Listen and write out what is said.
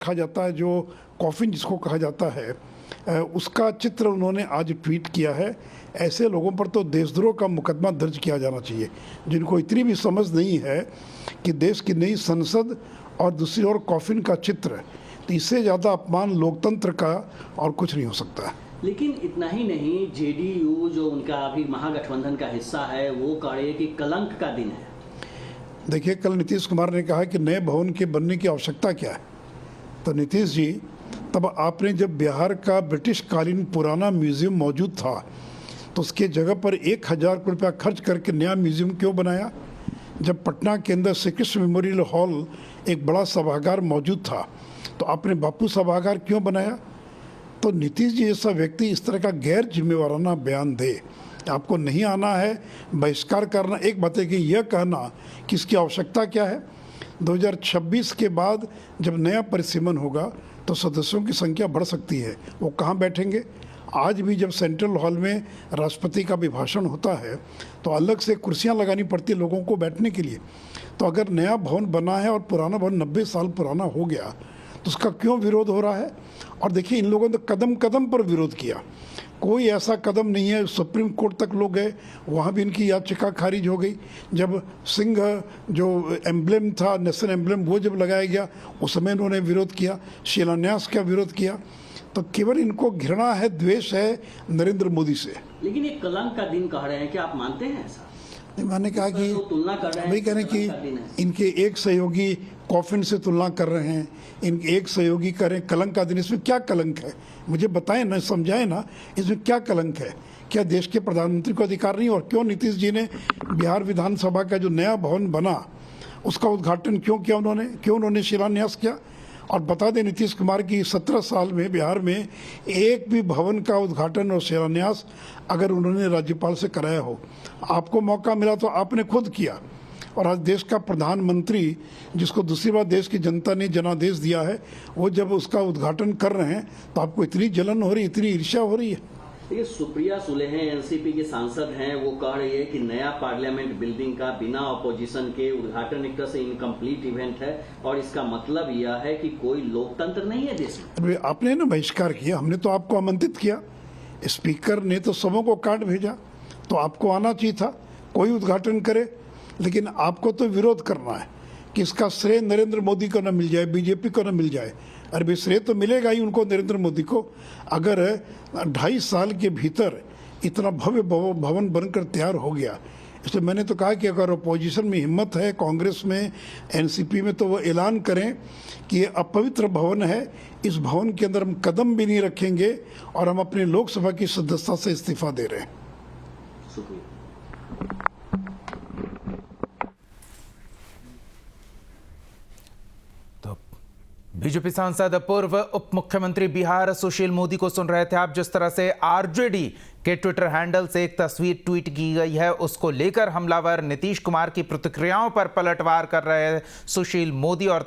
कहा जाता है, जो कॉफिन जिसको कहा जाता है, उसका चित्र उन्होंने आज ट्वीट किया है। ऐसे लोगों पर तो देशद्रोह का मुकदमा दर्ज किया जाना चाहिए, जिनको इतनी भी समझ नहीं है कि देश की नई संसद और दूसरी ओर कॉफिन का चित्र, तो इससे ज़्यादा अपमान लोकतंत्र का और कुछ नहीं हो सकता है। लेकिन इतना ही नहीं, जेडीयू जो उनका अभी महागठबंधन का हिस्सा है वो कह रही है कि कलंक का दिन है। देखिए, कल नीतीश कुमार ने कहा कि नए भवन के बनने की आवश्यकता क्या है। तो नीतीश जी, तब आपने जब बिहार का ब्रिटिश कालीन पुराना म्यूज़ियम मौजूद था तो उसके जगह पर 1000 करोड़ रुपया खर्च करके नया म्यूज़ियम क्यों बनाया? जब पटना के अंदर श्री कृष्ण मेमोरियल हॉल एक बड़ा सभागार मौजूद था तो आपने बापू सभागार क्यों बनाया? तो नीतीश जी जैसा व्यक्ति इस तरह का गैर जिम्मेवाराना बयान दे, आपको नहीं आना है, बहिष्कार करना एक बात है, कि यह कहना कि इसकी आवश्यकता क्या है। 2026 के बाद जब नया परिसीमन होगा तो सदस्यों की संख्या बढ़ सकती है, वो कहाँ बैठेंगे? आज भी जब सेंट्रल हॉल में राष्ट्रपति का अभिभाषण होता है तो अलग से कुर्सियां लगानी पड़ती है लोगों को बैठने के लिए। तो अगर नया भवन बना है और पुराना भवन 90 साल पुराना हो गया तो उसका क्यों विरोध हो रहा है? और देखिए, इन लोगों ने कदम कदम पर विरोध किया, कोई ऐसा कदम नहीं है, सुप्रीम कोर्ट तक लोग गए, वहाँ भी इनकी याचिका खारिज हो गई। जब सिंह जो एम्ब्लेम था, नेशनल एम्ब्लेम, वो जब लगाया गया उस समय इन्होंने विरोध किया, शिलान्यास का विरोध किया। तो केवल इनको घृणा है, द्वेष है नरेंद्र मोदी से। लेकिन ये कलंक का दिन कह रहे हैं कि आप मानते हैं ऐसा? मैंने कहा कि तुलना कर रहे हैं, वही कह रहे हैं कि इनके एक सहयोगी कॉफिन से तुलना कर रहे हैं, इनके एक सहयोगी कह रहे हैं कलंक का दिन। इसमें क्या कलंक है? मुझे बताएं ना, समझाएं ना, इसमें क्या कलंक है? क्या देश के प्रधानमंत्री को अधिकार नहीं? और क्यों नीतीश जी ने बिहार विधानसभा का जो नया भवन बना उसका उद्घाटन क्यों किया उन्होंने? क्यों उन्होंने शिलान्यास किया? और बता दें नीतीश कुमार की 17 साल में बिहार में एक भी भवन का उद्घाटन और शिलान्यास अगर उन्होंने राज्यपाल से कराया हो, आपको मौका मिला तो आपने खुद किया। और आज देश का प्रधानमंत्री, जिसको दूसरी बार देश की जनता ने जनादेश दिया है, वो जब उसका उद्घाटन कर रहे हैं तो आपको इतनी जलन हो रही, इतनी ईर्ष्या हो रही है। ये सुप्रिया सुले हैं, एनसीपी की सांसद हैं, वो कह रही है कि नया पार्लियामेंट बिल्डिंग का बिना अपोजिशन के उद्घाटन एक तरह से इनकम्प्लीट इवेंट है और इसका मतलब यह है कि कोई लोकतंत्र नहीं है देश में। आपने ना बहिष्कार किया, हमने तो आपको आमंत्रित किया, स्पीकर ने तो सबों को कार्ड भेजा, तो आपको आना चाहिए था, कोई उद्घाटन करे। लेकिन आपको तो विरोध करना है कि इसका श्रेय नरेंद्र मोदी को न मिल जाए, बीजेपी को न मिल जाए। अरे भाई, श्रेय तो मिलेगा ही उनको, नरेंद्र मोदी को। अगर 2.5 साल के भीतर इतना भव्य भवन बनकर तैयार हो गया, इसलिए मैंने तो कहा कि अगर अपोजिशन में हिम्मत है, कांग्रेस में, एनसीपी में, तो वो ऐलान करें कि ये अपवित्र भवन है, इस भवन के अंदर हम कदम भी नहीं रखेंगे और हम अपनी लोकसभा की सदस्यता से इस्तीफा दे रहे हैं। शुक्रिया। बीजेपी सांसद पूर्व उप मुख्यमंत्री बिहार सुशील मोदी को सुन रहे थे आप। जिस तरह से आरजेडी के ट्विटर हैंडल से एक तस्वीर ट्वीट की गई है, उसको लेकर हमलावर नीतीश कुमार की प्रतिक्रियाओं पर पलटवार कर रहे हैं सुशील मोदी और